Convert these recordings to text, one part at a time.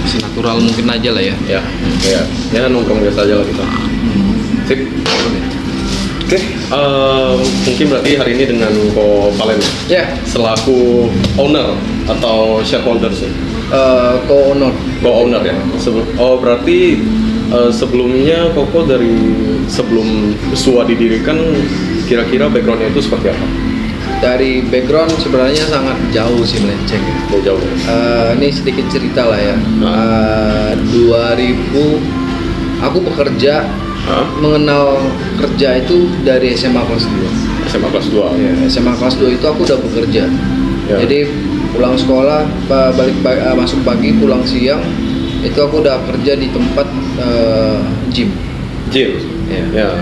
Senatural mungkin aja lah ya. Ya nongkrong biasa aja lah kita. Sip. Oke, mungkin berarti hari ini dengan Ko Valen Ya, selaku owner atau shareholder sih. co-owner Ya. Berarti sebelumnya Koko dari sebelum SUA didirikan kira-kira backgroundnya itu seperti apa? dari background sebenarnya sangat jauh sih melenceng. Jauh. Ini sedikit cerita lah ya. 2000 aku bekerja, mengenal kerja itu dari SMA kelas 2. SMA kelas 2. Ya, SMA kelas 2 itu aku udah bekerja. Ya. Jadi pulang sekolah, masuk pagi, pulang siang, itu aku udah kerja di tempat gym. Gym. Ya.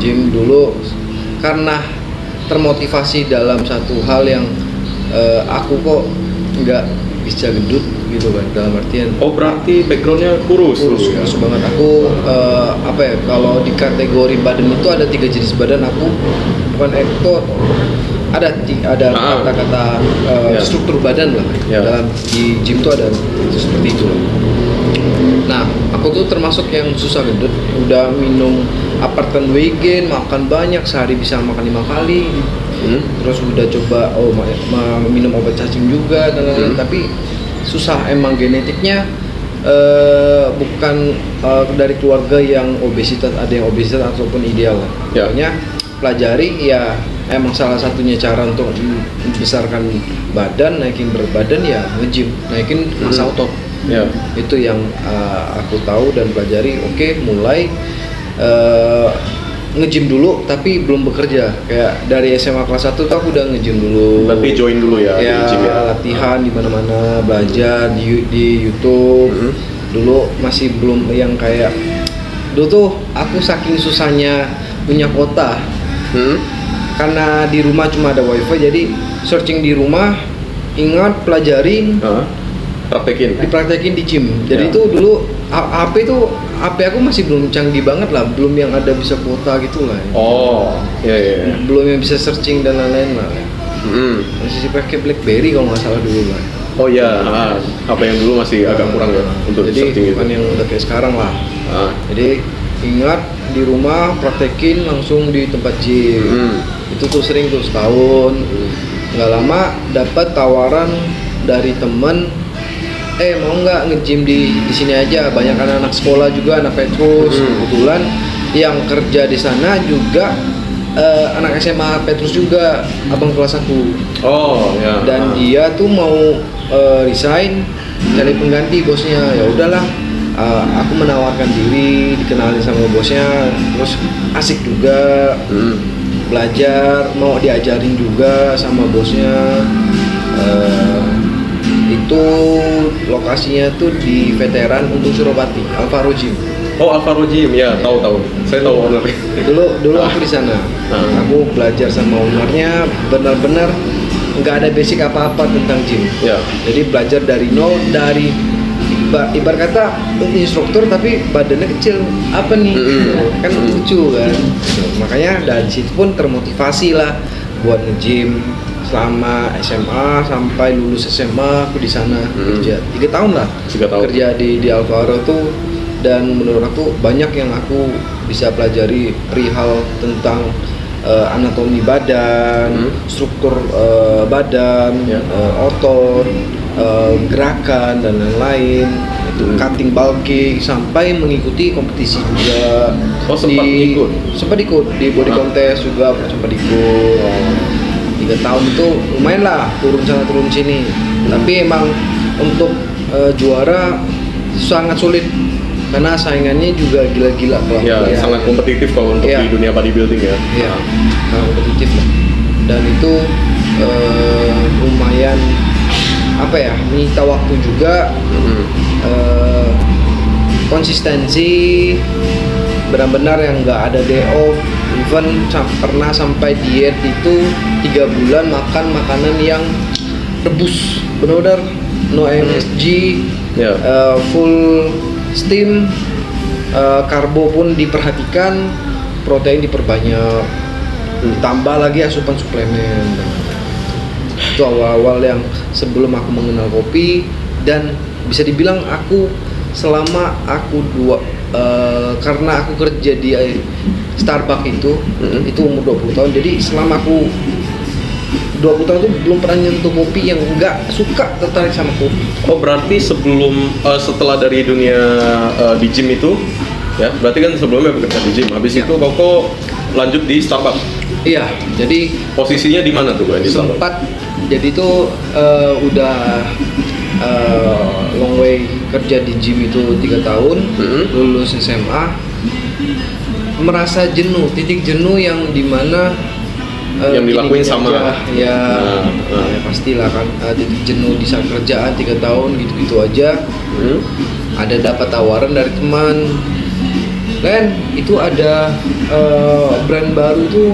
Gym dulu karena termotivasi dalam satu hal yang aku kok nggak bisa gendut gitu kan, dalam artian Berarti backgroundnya kurus banget. Aku apa ya, kalau di kategori badan itu ada 3 jenis badan. Aku bukan ada kata-kata Ya. struktur badan lah. Ya. Dalam di gym tuh ada itu seperti itu loh. Nah, aku tuh termasuk yang susah gendut, udah minum Aparten Wegen, makan banyak, sehari bisa makan 5 kali. Terus udah coba minum obat cacing juga dan lain-lain, tapi susah. Emang genetiknya bukan dari keluarga yang obesitas, ada yang obesitas ataupun ideal lah. Ya. Pokoknya pelajari ya, emang salah satunya cara untuk membesarkan badan, naikin berat badan ya nge-gym, naikin massa otot. Ya. Itu yang aku tahu dan pelajari. Oke, mulai nge-gym dulu tapi belum bekerja. Kayak dari SMA kelas 1 tuh aku udah nge-gym dulu. Berarti join dulu ya di gym ya. Latihan di mana-mana, belajar di YouTube. Dulu masih belum yang kayak dulu tuh aku saking susahnya punya kuota. Karena di rumah cuma ada wifi, jadi searching di rumah, ingat pelajarin, dipraktekin di gym. Jadi itu dulu HP aku masih belum canggih banget lah, belum yang ada bisa kuota gitu lah. Iya. Belum yang bisa searching dan lain-lain lah. Masih pakai BlackBerry kalau nggak salah dulu lah. HP yang dulu masih agak kurang ya untuk Jadi searching bukan itu. yang udah kayak sekarang lah. Jadi ingat di rumah praktekin langsung di tempat gym. Itu tuh sering tuh setahun. Nggak lama dapat tawaran dari temen, mau nggak nge-gym di sini aja, banyak anak sekolah juga, anak Petrus. Kebetulan yang kerja di sana juga anak SMA Petrus juga, abang kelas aku. Dan dia tuh mau resign, cari pengganti bosnya. Ya udahlah, aku menawarkan diri, dikenalin sama bosnya, terus asik juga. Belajar, mau diajarin juga sama bosnya. Itu lokasinya tuh di Veteran untuk Suropati, Alvaro Gym. Alvaro Gym ya, tahu. Saya tahu ownernya. Dulu aku di sana. Aku belajar sama ownernya, benar-benar nggak ada basic apa-apa tentang gym. Ya. Jadi belajar dari nol, dari ibarat kata instruktur tapi badannya kecil. Apa nih? Kan lucu kan. Makanya dari situ pun termotivasi lah buat nge-gym. Selama SMA sampai lulus SMA aku di sana kerja 3 tahun lah. 3 tahun. Kerja di Alvaro tuh, dan menurut aku banyak yang aku bisa pelajari perihal tentang anatomi badan, struktur badan, otot, gerakan dan lain-lain. Itu cutting, bulking, sampai mengikuti kompetisi juga. Sempat ikut di body contest juga, sempat ikut. 3 tahun itu lumayan lah, turun sana turun sini. Tapi emang untuk juara sangat sulit karena saingannya juga gila-gila kalau sangat kompetitif kalau untuk di dunia bodybuilding ya. Sangat kompetitif lah. Dan itu lumayan menyita waktu juga. Konsistensi benar-benar yang nggak ada day off. Even pernah sampai diet itu 3 bulan makan makanan yang rebus, benar-benar no MSG, full steam, karbo pun diperhatikan, protein diperbanyak. Ditambah lagi asupan suplemen. Itu awal-awal yang sebelum aku mengenal kopi, dan bisa dibilang aku selama aku karena aku kerja di Starbucks itu umur 20 tahun. Jadi selama aku 20 tahun itu belum pernah nyentuh kopi yang nggak suka, tertarik sama kopi. Oh, berarti setelah dari dunia di gym itu, ya berarti kan sebelumnya bekerja di gym, habis itu Koko lanjut di Starbucks. Iya, jadi Posisinya di mana tuh, di Starbucks? sempat jadi itu udah long way kerja di gym itu 3 tahun, lulus SMA, merasa jenuh, titik jenuh yang dimana yang dilakuin sama ya pastilah kan, titik jenuh di saat kerjaan 3 tahun gitu-gitu aja. Ada dapat tawaran dari teman, Len, itu ada brand baru tuh,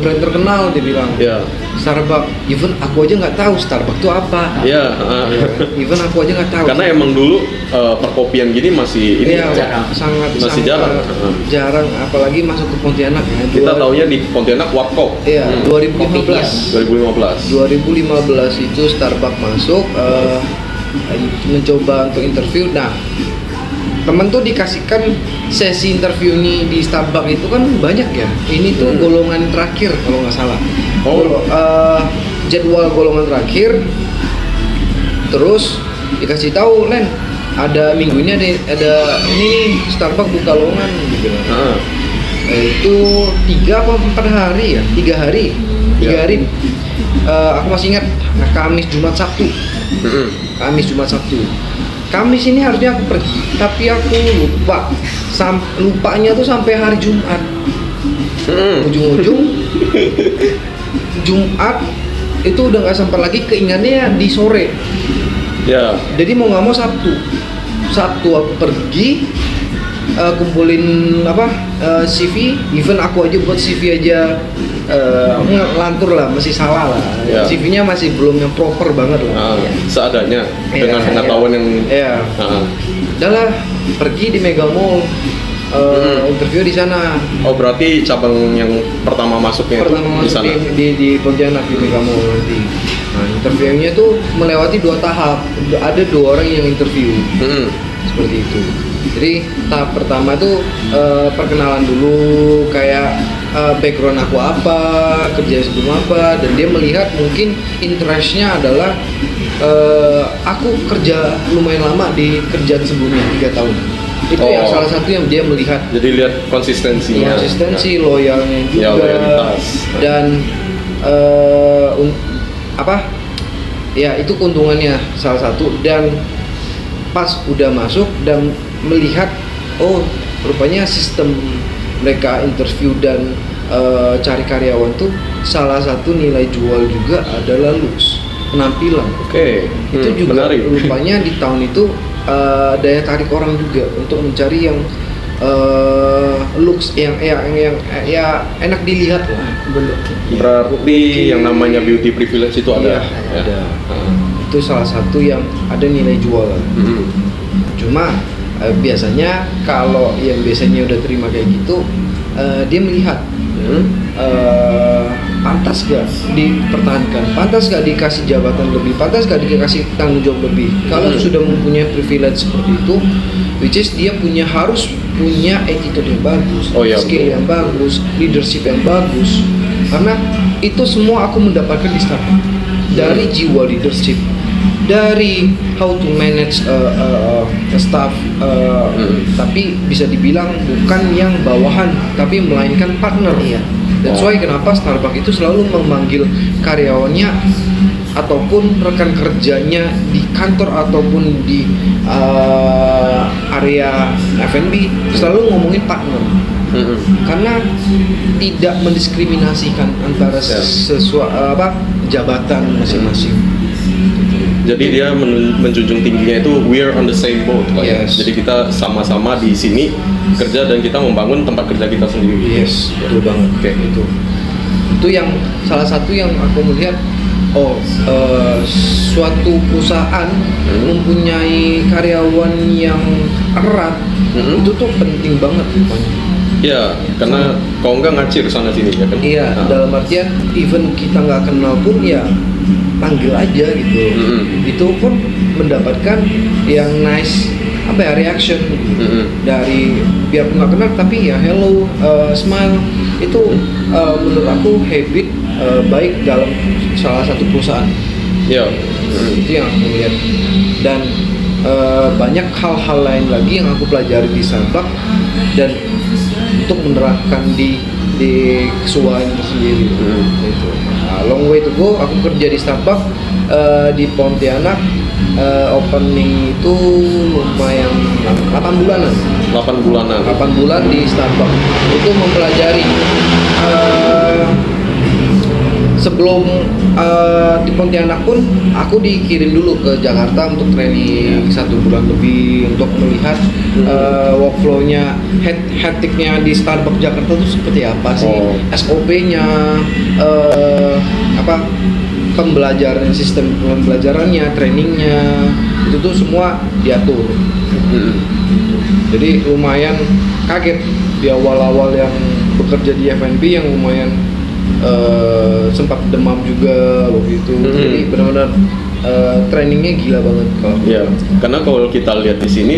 brand terkenal, dia bilang, Starbucks. Even aku aja nggak tahu Starbucks itu apa. Even aku aja nggak tahu. Karena emang dulu perkopian gini masih ini masih jarang, apalagi masuk ke Pontianak ya. Kita taunya di Pontianak Warkop. Iya, 2015 itu Starbucks masuk, mencoba untuk interview. Nah, temen tuh dikasihkan sesi interview ini di Starbucks itu kan banyak ya. Ini tuh golongan terakhir kalau nggak salah. Jadwal golongan terakhir. Terus dikasih tahu, Len, ada minggu ini ada ini nih, Starbucks buka lowongan gitu. Itu 3 apa 4 hari ya? 3 hari. Aku masih ingat, Kamis, Jumat, Sabtu. Kamis, Jumat, Sabtu. Kamis ini harusnya aku pergi, tapi aku lupa. Lupanya tuh sampai hari Jumat. Ujung-ujung Jumat itu udah nggak sempat lagi, keinginannya di sore. Jadi mau nggak mau Sabtu aku pergi, kumpulin CV. Even aku aja buat CV aja ngelantur lah, masih salah lah. CV-nya masih belum yang proper banget lah. Seadanya dengan pengetahuan yang udahlah, pergi di Mega Mall, interview di sana. Oh, berarti cabang yang pertama masuknya di sana di Pontianak, di Mega Mall nanti. Nah, interviewnya tuh melewati 2 tahap. Ada 2 orang yang interview. Seperti itu. Jadi tahap pertama tuh perkenalan dulu, kayak background aku apa, kerja sebelum apa, dan dia melihat mungkin interestnya adalah aku kerja lumayan lama di kerjaan sebelumnya 3 tahun. Itu yang salah satu yang dia melihat. Jadi lihat konsistensinya, loyalnya juga, loyalitas. Dan ya itu keuntungannya salah satu. Dan pas udah masuk dan melihat, oh rupanya sistem mereka interview dan cari karyawan tuh salah satu nilai jual juga adalah looks, penampilan. Itu juga menarik. Rupanya di tahun itu daya tarik orang juga untuk mencari yang looks yang enak dilihat lah. Berarti yang namanya beauty privilege itu ada. Itu salah satu yang ada nilai jual. Cuma biasanya kalau yang biasanya udah terima kayak gitu, dia melihat pantas gak dipertahankan, pantas gak dikasih jabatan lebih, pantas gak dikasih tanggung jawab lebih. Kalau sudah mempunyai privilege seperti itu, which is dia harus punya attitude yang bagus, skill yang bagus, leadership yang bagus. Karena itu semua aku mendapatkan di Starbucks, dari jiwa leadership, dari how to manage staff, tapi bisa dibilang bukan yang bawahan, tapi melainkan partner. That's why kenapa Starbucks itu selalu memanggil karyawannya ataupun rekan kerjanya di kantor ataupun di area F&B selalu ngomongin partner. Karena tidak mendiskriminasikan antara jabatan masing-masing. Jadi dia menjunjung tingginya itu we're on the same boat, Pak. Jadi kita sama-sama di sini kerja dan kita membangun tempat kerja kita sendiri. Betul banget. Itu yang salah satu yang aku melihat. Suatu perusahaan mempunyai karyawan yang erat, itu tuh penting banget rupanya. Iya, karena kalau nggak ngacir sana sini ya kan. Iya, dalam artian even kita nggak kenal pun ya panggil aja gitu. Itu pun mendapatkan yang nice apa ya reaction dari biar nggak kenal tapi ya hello, smile itu menurut aku habit baik dalam salah satu perusahaan. Iya. Itu yang aku lihat. Dan banyak hal-hal lain lagi yang aku pelajari di Starbucks dan untuk menerapkan di kesuaan itu sendiri. Itu. Long way to go. Aku kerja di Starbucks di Pontianak. Opening itu lumayan 8 bulanan. 8 bulanan. 8 bulan di Starbucks. Itu mempelajari sebelum di Pontianak pun aku dikirim dulu ke Jakarta untuk training 1 bulan lebih untuk melihat workflow-nya, hektiknya di Starbucks Jakarta itu seperti apa sih, SOP-nya, pembelajaran, sistem pembelajarannya, trainingnya, itu tuh semua diatur. Jadi lumayan kaget di awal-awal yang bekerja di F&B yang lumayan sempat demam juga waktu itu. Jadi benar-benar trainingnya gila banget kalau. Iya, karena kalau kita lihat di sini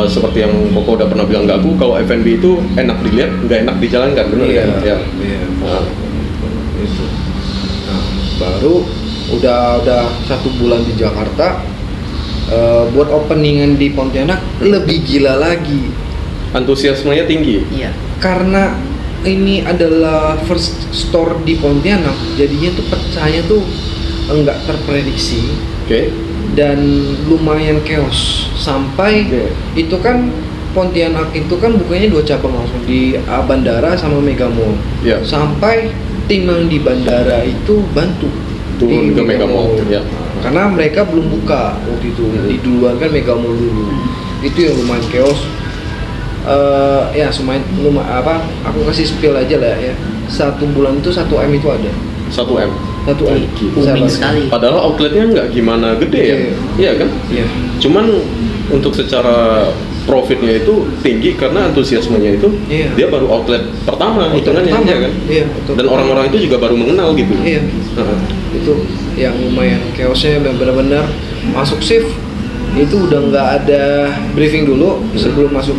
seperti yang Koko udah pernah bilang ke aku, kalau F&B itu enak dilihat, nggak enak dijalankan, benar kan? Iya. Itu. Nah, baru udah 1 bulan di Jakarta, buat openingan di Pontianak lebih gila lagi. Antusiasmenya tinggi. Iya. Karena ini adalah first store di Pontianak, jadinya tuh pecahnya tuh enggak terprediksi. Dan lumayan chaos sampai itu kan Pontianak itu kan bukanya 2 cabang langsung di bandara sama Mega Mall. Sampai tim yang di bandara itu bantu turun ke Mega Mall. Karena mereka belum buka waktu itu, di duluan kan Mega Mall dulu. Itu yang lumayan chaos. Ya aku kasih spill aja lah ya. 1 bulan itu 1 M itu ada. 1 M. Booming sekali. Padahal outletnya nggak gimana gede ya. Iya kan? Iya. Cuman untuk secara profitnya itu tinggi karena antusiasmenya itu dia baru outlet pertama hitungannya ya kan. Iya, dan orang-orang itu juga baru mengenal gitu. Iya. Itu yang lumayan chaosnya, benar-benar masuk shift itu udah nggak ada briefing dulu sebelum masuk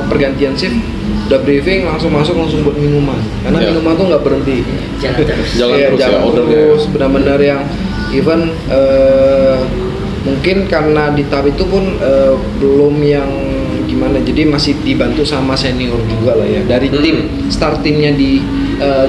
pergantian shift, udah briefing langsung masuk langsung buat minuman karena minuman tuh nggak berhenti, jalan terus jalan terus benar-benar yang even mungkin karena di tahap itu pun belum yang gimana, jadi masih dibantu sama senior juga lah ya dari tim start timnya di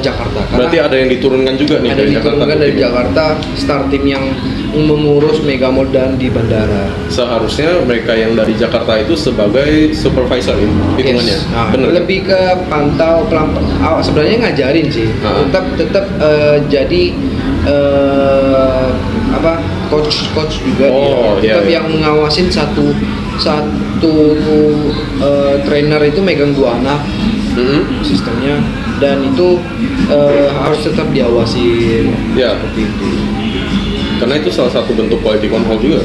Jakarta. Karena berarti ada yang diturunkan juga nih ada dari diturunkan Jakarta dari Jakarta start tim yang mengurus Mega Mall dan di bandara. Seharusnya mereka yang dari Jakarta itu sebagai supervisor hitungannya. Nah, bener lebih ke pantau sebenarnya ngajarin sih. Tetap jadi coach juga dia. Tetap yang mengawasin satu trainer itu megang 2 anak sistemnya, dan itu harus tetap diawasi seperti itu. Karena itu salah satu bentuk quality control juga.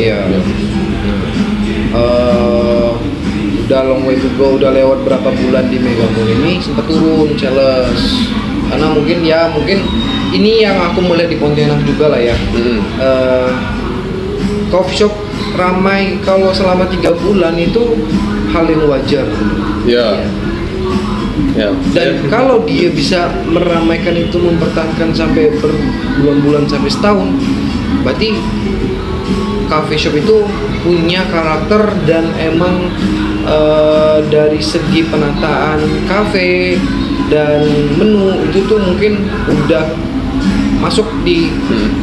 Udah long way to go, udah lewat berapa bulan di Mega Mall ini sempat turun sales karena mungkin ini yang aku melihat di Pontianak juga lah ya. Coffee shop ramai kalau selama 3 bulan itu hal yang wajar. Dan kalau dia bisa meramaikan itu, mempertahankan sampai berbulan-bulan sampai setahun, berarti cafe shop itu punya karakter dan emang dari segi penataan kafe dan menu itu tuh mungkin udah masuk di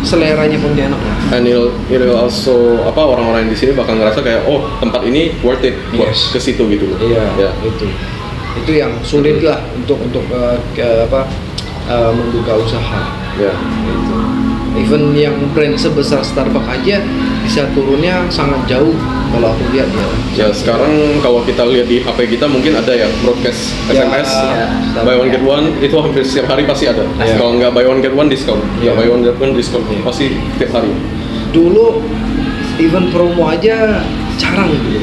seleranya Pontianak lah. And it'll also orang-orang di sini bakal ngerasa kayak tempat ini worth it buat ke situ gitu loh. Itu yang sulit lah untuk membuka usaha. Gitu. Even yang brand sebesar Starbucks aja bisa turunnya sangat jauh kalau aku lihat ya. Sekarang kalau kita lihat di HP kita mungkin ada ya broadcast SMS buy one get one, itu hampir setiap hari pasti ada. Kalau nggak buy one get one diskon, buy one get one diskon pasti setiap hari. Dulu event promo aja jarang gitu.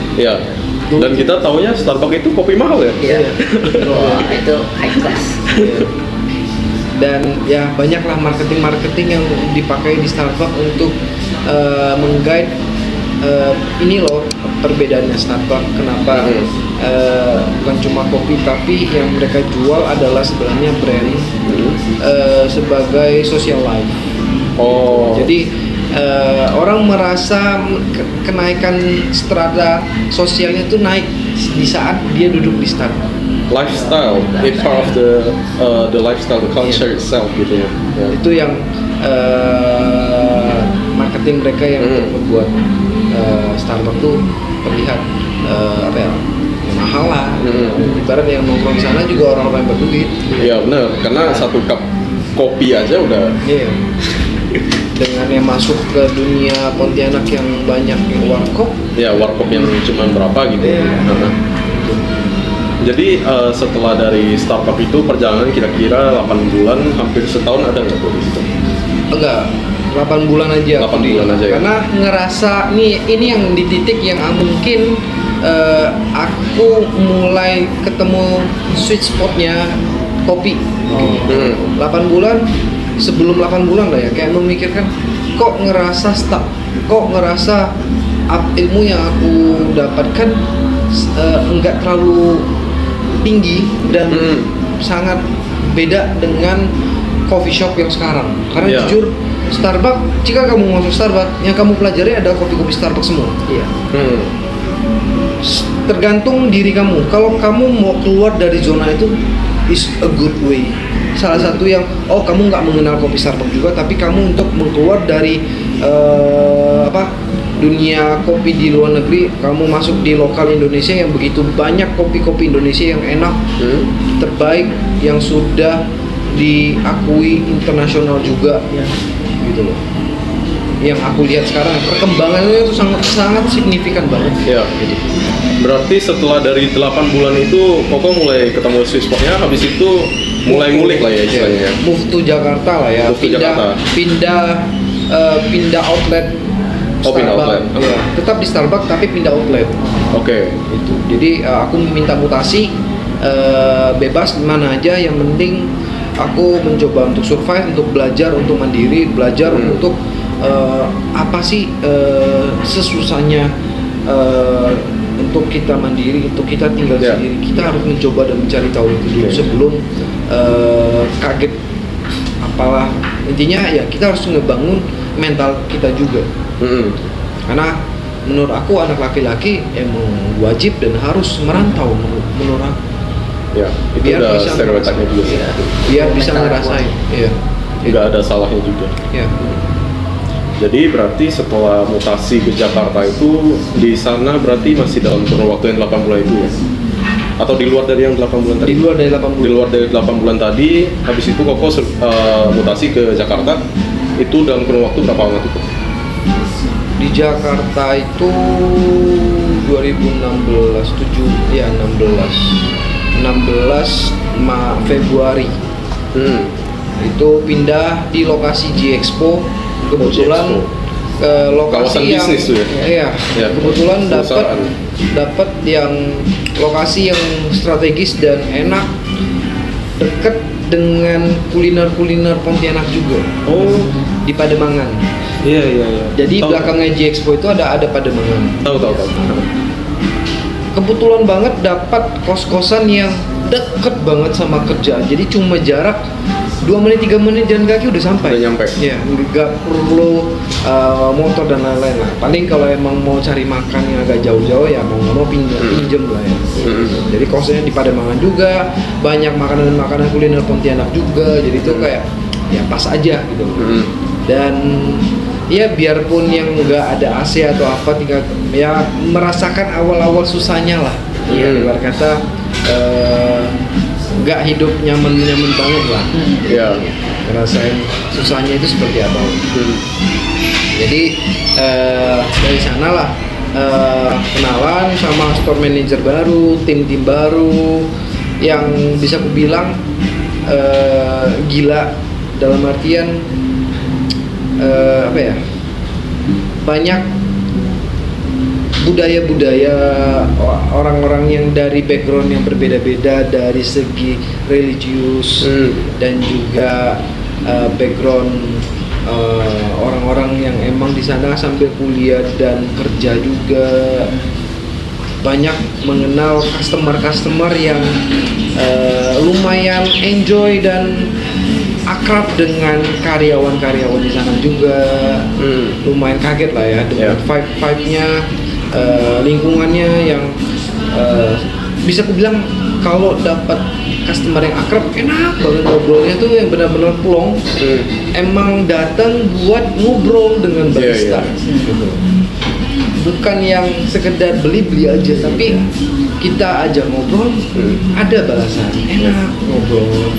Dan kita taunya Starbucks itu kopi mahal ya. Iya. Wah, itu high class. Dan ya banyaklah marketing yang dipakai di Starbucks untuk mengguide ini loh perbedaannya Starbucks, kenapa bukan cuma kopi tapi yang mereka jual adalah sebenarnya brand sebagai social life. Oh. Jadi orang merasa kenaikan strata sosialnya itu naik di saat dia duduk di Starbucks. Lifestyle, it's part of the lifestyle, the culture itself gitu ya. Yeah. Itu yang marketing mereka yang membuat Starbucks tuh terlihat apa ya, mahal lah. Ibarat yang nongkrong di sana juga orang-orang yang berduit. Iya benar, karena satu cup kopi aja udah. Iya. Dengan yang masuk ke dunia Pontianak yang banyak yang warkop. Ya warkop yang cuma berapa gitu. Iya. Jadi setelah dari Starbucks itu perjalanan kira-kira 8 bulan, hampir setahun ada nggak di situ? Enggak, 8 bulan aja. 8 bulan aja ya? Karena ngerasa ini yang di titik yang mungkin aku mulai ketemu sweet spotnya kopi. 8 bulan, sebelum 8 bulan lah ya, kayak memikirkan kok ngerasa stuck, kok ngerasa ilmu yang aku dapatkan enggak terlalu tinggi dan sangat beda dengan coffee shop yang sekarang. Karena jujur Starbucks, jika kamu masuk Starbucks, yang kamu pelajari adalah kopi-kopi Starbucks semua. Iya. Tergantung diri kamu. Kalau kamu mau keluar dari zona itu, is a good way. Salah satu yang, kamu nggak mengenal kopi Starbucks juga, tapi kamu untuk keluar dari dunia kopi di luar negeri, kamu masuk di lokal Indonesia yang begitu banyak kopi-kopi Indonesia yang enak, terbaik, yang sudah diakui internasional juga, gitu loh. Yang aku lihat sekarang perkembangannya itu sangat signifikan banget. Ya. Gitu. Berarti setelah dari 8 bulan itu, Koko mulai ketemu sweet spotnya, habis itu mulai ngulik lah ya istilahnya. Move to Jakarta lah ya. Move to Jakarta. Pindah outlet. Pindah outlet. Ya, tetap di Starbucks tapi pindah outlet. Oke. Itu. Jadi aku minta mutasi bebas mana aja, yang penting aku mencoba untuk survive, untuk belajar, untuk mandiri, belajar untuk apa sih sesusahnya untuk kita mandiri, untuk kita tinggal sendiri. Kita harus mencoba dan mencari tahu itu dulu sebelum kaget apalah. Intinya ya kita harus ngebangun mental kita juga. Karena menurut aku anak laki-laki emang wajib dan harus merantau menurut aku. Ya, itu biar udah bisa stereotipnya juga sih. Biar bisa ngerasain. Iya. Nggak ada salahnya juga. Iya. Jadi berarti setelah mutasi ke Jakarta itu di sana berarti masih dalam kurun waktu yang 8 bulan itu ya? Atau di luar dari yang 8 bulan tadi? Di luar dari 8 bulan. Di luar dari 8 bulan tadi, habis itu Koko mutasi ke Jakarta, itu dalam kurun waktu berapa lama itu? Di Jakarta itu 2016 Februari. Itu pindah di lokasi G-Expo, kebetulan ke lokasi kawasan yang bisnis tuh ya? Iya, kebetulan dapat yang lokasi yang strategis dan enak, dekat dengan kuliner Pontianak juga. Di Pademangan. Iya. Jadi belakangnya G-Expo itu ada Pademangan. Tahu. Kebetulan banget dapat kos-kosan yang deket banget sama kerjaan. Jadi cuma jarak 2 menit 3 menit jalan kaki udah sampai. Udah nyampe. Iya, nggak perlu motor dan lain-lain lah. Paling kalau emang mau cari makan yang agak jauh-jauh ya mau nggak mau pinjem lah ya. Jadi kosnya di Pademangan juga, banyak makanan kuliner Pontianak juga. Jadi itu kayak ya pas aja gitu. Dan ya biarpun yang nggak ada AC atau apa, tinggal ya merasakan awal-awal susahnya lah. Ibarat kata nggak hidup nyaman banget lah. Ngerasain susahnya itu seperti apa. Jadi dari sana lah kenalan sama store manager baru, tim baru yang bisa aku bilang gila dalam artian banyak budaya-budaya orang-orang yang dari background yang berbeda-beda dari segi religius dan juga background orang-orang yang emang di sana sambil kuliah dan kerja juga, banyak mengenal customer yang lumayan enjoy dan akrab dengan karyawan-karyawan di sana juga. Lumayan kaget lah ya dengan vibe-nya, lingkungannya yang bisa aku bilang kalau dapat customer yang akrab enak banget ngobrolnya tuh, yang benar-benar plong. Emang datang buat ngobrol dengan barista. Gitu. Bukan yang sekedar beli aja, tapi kita ajak ngobrol, ada balasan, enak ngobrol,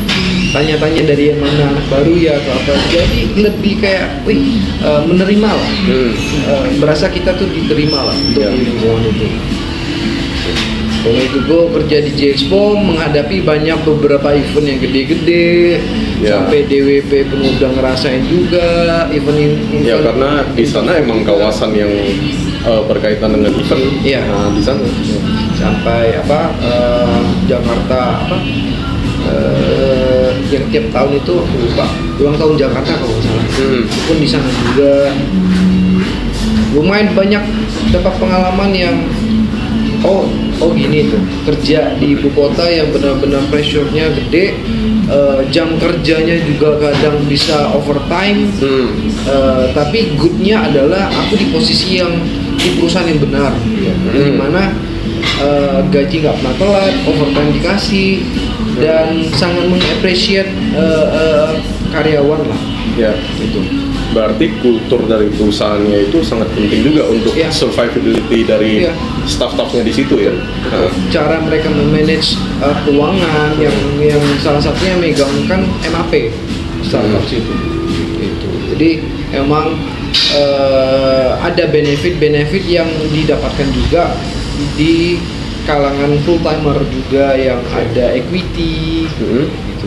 tanya-tanya dari yang mana, anak baru ya atau apa, jadi lebih kayak menerima lah, berasa kita tuh diterima lah untuk di lingkungan itu. Kalau itu gue kerja di J-Expo menghadapi banyak beberapa event yang gede-gede, sampai DWP pun udah ngerasain juga event. Ya karena di sana emang kawasan yang berkaitan dengan event. Nah, di sana sampai Jakarta yang tiap tahun itu lupa ulang tahun Jakarta kalau nggak salah. Itu pun di sana juga lumayan banyak dapat pengalaman yang gini tuh, kerja di ibu kota yang benar-benar pressure-nya gede, jam kerjanya juga kadang bisa overtime, tapi good-nya adalah aku di posisi yang di perusahaan yang benar, di mana gaji nggak pernah telat, overtime dikasih, dan sangat mengapresiasi karyawan lah. Ya, itu. Berarti kultur dari perusahaannya itu sangat penting juga untuk survivability dari staff-staffnya di situ ya. Cara mereka memanage keuangan yang salah satunya megangkan MAP Starbucks itu. Jadi emang ada benefit yang didapatkan juga di kalangan full timer juga, yang ada equity gitu.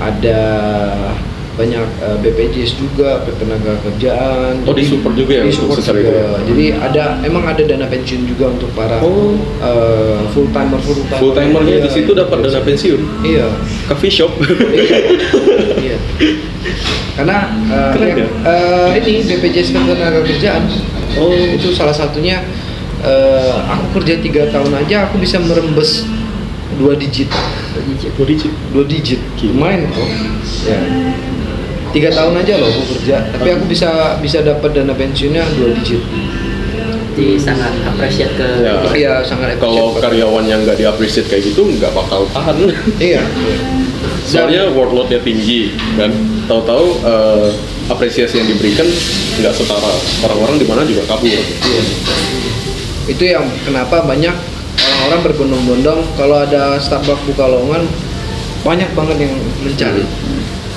Ada banyak BPJS juga, tenaga kerjaan. Di support juga ya untuk secara itu. Jadi emang ada dana pensiun juga untuk para full timer. Full timernya di situ dapat dana pensiun. Iya. Coffee shop. Iya. Karena ini BPJS tenaga kerjaan. Itu salah satunya. Aku kerja 3 tahun aja aku bisa merembes 2 digit. Lumayan kok. Ya. 3 tahun aja loh aku kerja, tapi aku bisa dapat dana pensiunnya 2 digit. Jadi sangat appreciate ke sangat appreciate. Kalau karyawan yang nggak di-appreciate kayak gitu nggak bakal tahan. Iya. Soalnya workload-nya tinggi kan. Tahu-tahu apresiasi yang diberikan nggak setara. Orang-orang di mana juga kabur. Iya. Itu yang kenapa banyak orang-orang berbondong-bondong kalau ada Starbucks buka lowongan, banyak banget yang mencari.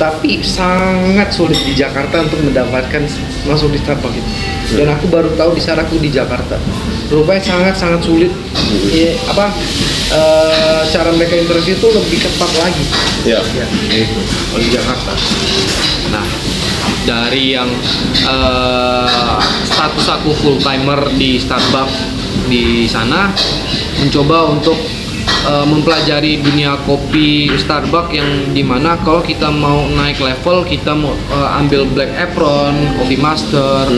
Tapi sangat sulit di Jakarta untuk mendapatkan masuk di Starbucks itu. Dan aku baru tahu di saat aku di Jakarta. Rupanya sangat sulit. Cara mereka interview itu lebih ketat lagi. Iya. Itu di Jakarta. Nah, dari yang status aku full timer di Starbucks di sana, mencoba untuk mempelajari dunia kopi Starbucks, yang dimana kalau kita mau naik level, kita mau ambil Black Apron, Coffee Master,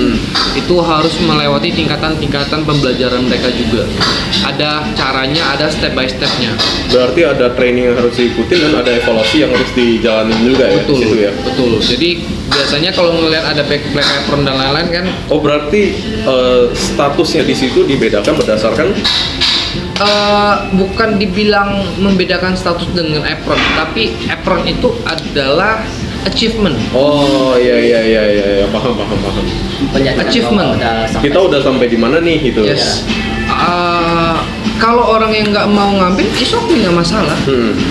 itu harus melewati tingkatan-tingkatan pembelajaran mereka juga. Ada caranya, ada step by stepnya. Berarti ada training yang harus diikutin dan ada evaluasi yang harus dijalanin juga ya. Betul, di situ ya. Betul. Jadi biasanya kalau ngelihat ada Black Apron dan lain-lain kan. Berarti statusnya di situ dibedakan berdasarkan bukan dibilang membedakan status dengan apron, tapi apron itu adalah achievement. Iya, paham. Achievement. Kita udah sampai di mana nih gitu. Yes. Kalau orang yang nggak mau ngambil, nggak masalah.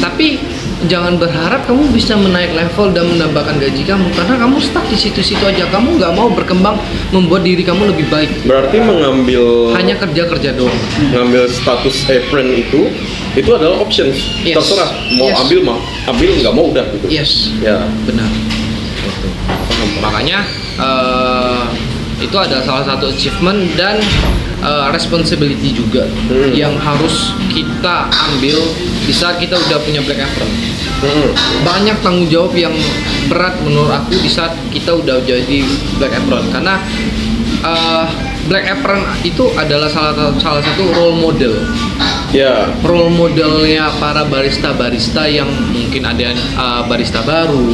Tapi jangan berharap kamu bisa menaik level dan menambahkan gaji kamu, karena kamu stuck di situ-situ aja. Kamu nggak mau berkembang, membuat diri kamu lebih baik. Berarti mengambil hanya kerja doang. Ngambil status apron itu adalah options. Yes. Terserah mau ambil nggak mau udah gitu. Yes. Ya, benar. Makanya itu ada salah satu achievement, dan responsibility juga yang harus kita ambil di saat kita udah punya black apron. Banyak tanggung jawab yang berat menurut aku di saat kita udah jadi black apron, karena black apron itu adalah salah satu role model. Ya. Role modelnya para barista yang mungkin ada barista baru,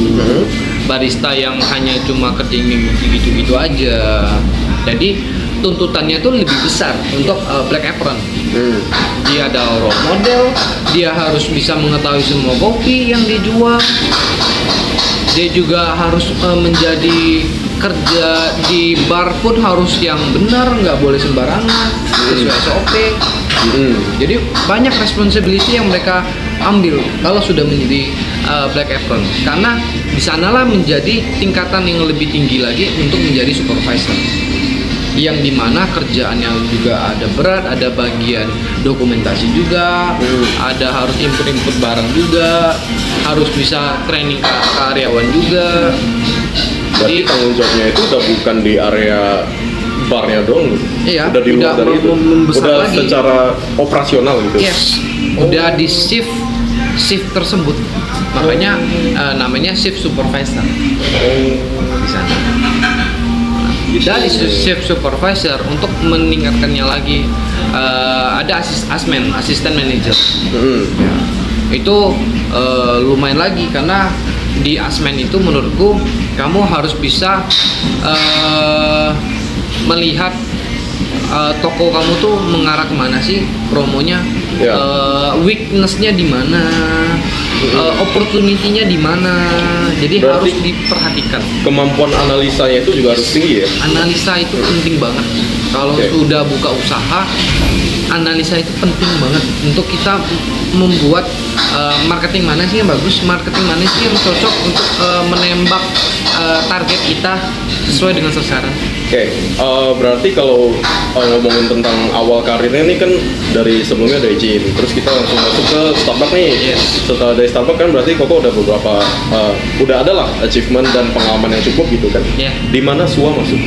barista yang hanya cuma kerja gitu-gitu aja. Jadi tuntutannya itu lebih besar untuk black apron. Dia ada role model, dia harus bisa mengetahui semua kopi yang dijual. Dia juga harus menjadi kerja di bar pun harus yang benar, nggak boleh sembarangan, sesuai SOP. Jadi banyak responsibility yang mereka ambil kalau sudah menjadi black apron, karena di sanalah menjadi tingkatan yang lebih tinggi lagi untuk menjadi supervisor, yang dimana kerjaannya juga ada berat, ada bagian dokumentasi juga, ada harus input barang juga, harus bisa training karyawan juga. Jadi tanggung jawabnya itu udah bukan di area barnya dong, iya, udah di luar dari itu, udah lagi secara operasional gitu. Yes, udah di shift tersebut, makanya namanya shift supervisor di sana. Dari shift supervisor untuk meningkatkannya lagi ada asisten manager. Ya, itu lumayan lagi, karena di asmen itu menurutku kamu harus bisa melihat toko kamu tuh mengarah kemana sih promonya, weakness-nya di mana, opportunity-nya di mana. Jadi berarti harus diperhatikan. Kemampuan analisanya itu juga harus tinggi ya. Analisa itu penting banget. Kalau sudah buka usaha, analisa itu penting banget untuk kita membuat marketing mana sih yang bagus, marketing mana sih yang cocok untuk menembak target kita sesuai dengan sasaran. Berarti kalau ngomongin tentang awal karirnya ini kan dari sebelumnya dari gym, terus kita langsung masuk ke Starbucks nih. Setelah dari Starbucks kan berarti Koko udah beberapa udah ada lah achievement dan pengalaman yang cukup gitu kan. Di mana SUA masuk?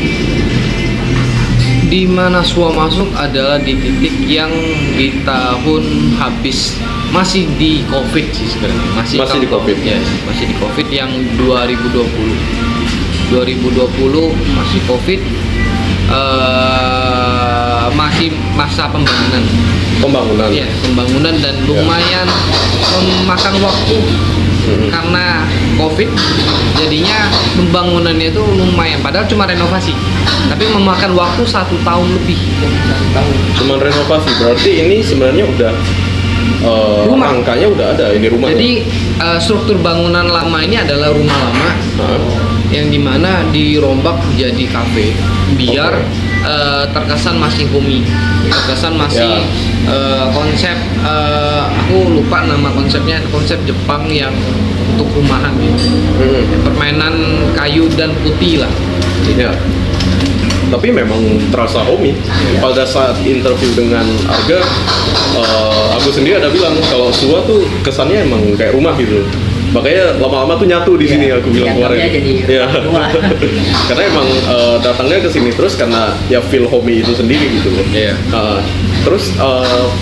Di mana SUA masuk adalah di titik yang di tahun habis, masih di COVID sih sebenarnya. Masih di COVID. Ya, masih di COVID yang 2020 masih COVID, masih masa pembangunan. Ya, pembangunan dan lumayan memakan waktu karena COVID, jadinya pembangunannya itu lumayan, padahal cuma renovasi, tapi memakan waktu 1 tahun lebih. 1 tahun. Cuma renovasi, berarti ini sebenarnya udah rumah. Angkanya udah ada ini rumah. Jadi struktur bangunan lama ini adalah rumah lama yang dimana dirombak jadi kafe biar terkesan masih homey, terkesan masih konsep aku lupa nama konsepnya, konsep Jepang yang untuk rumahan gitu. Permainan kayu dan putih lah. Ya. Tapi memang terasa homey. Pada saat interview dengan Arga, aku sendiri ada bilang kalau SUA tuh kesannya emang kayak rumah gitu. Makanya lama-lama tuh nyatu di sini, aku bilang kemarin. Ya. Karena emang datangnya ke sini terus karena ya feel homey itu sendiri gitu loh. Terus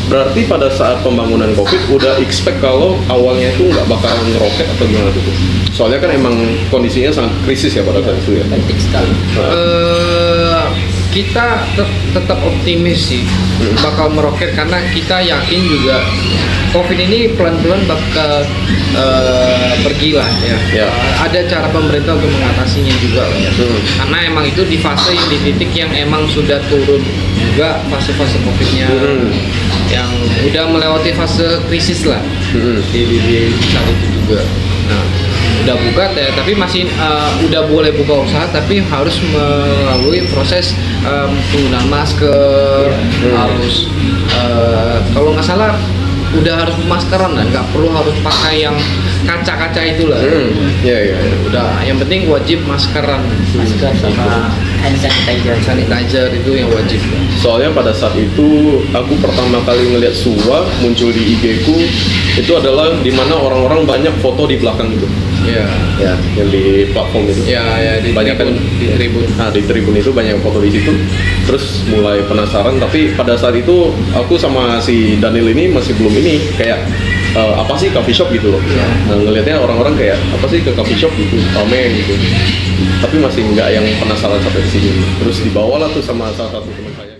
berarti pada saat pembangunan COVID udah expect kalau awalnya itu nggak bakalan ngeroket atau gimana tuh? Soalnya kan emang kondisinya sangat krisis ya pada saat itu ya. Penting sekali. Kita tetap optimis sih bakal meroket, karena kita yakin juga COVID ini pelan-pelan bakal pergi lah ya. Ada cara pemerintah untuk mengatasinya juga lah ya. Karena emang itu di fase yang di titik yang emang sudah turun juga fase-fase COVID-nya, yang udah melewati fase krisis lah di saat itu juga. Nah, udah buka ya, tapi masih udah boleh buka usaha, tapi harus melalui proses penggunaan masker, harus kalau nggak salah udah harus maskeran lah, nggak perlu harus pakai yang kaca-kaca itulah. Udah, yang penting wajib maskeran, masker sama hand sanitizer itu yang wajib. Soalnya pada saat itu aku pertama kali ngeliat SUA muncul di IG ku, itu adalah dimana orang-orang banyak foto di belakang itu. Iya. ya yang di platform itu. Ya di Banyak kan Tribun. Nah, di Tribun itu banyak foto di situ. Terus mulai penasaran, tapi pada saat itu aku sama si Daniel ini masih belum ini kayak apa sih coffee shop gitu loh. Iya. Nah, ngelihatnya orang-orang kayak apa sih ke coffee shop gitu, rame gitu. Tapi masih nggak yang penasaran sampai ke sini. Terus dibawalah tuh sama salah satu teman saya.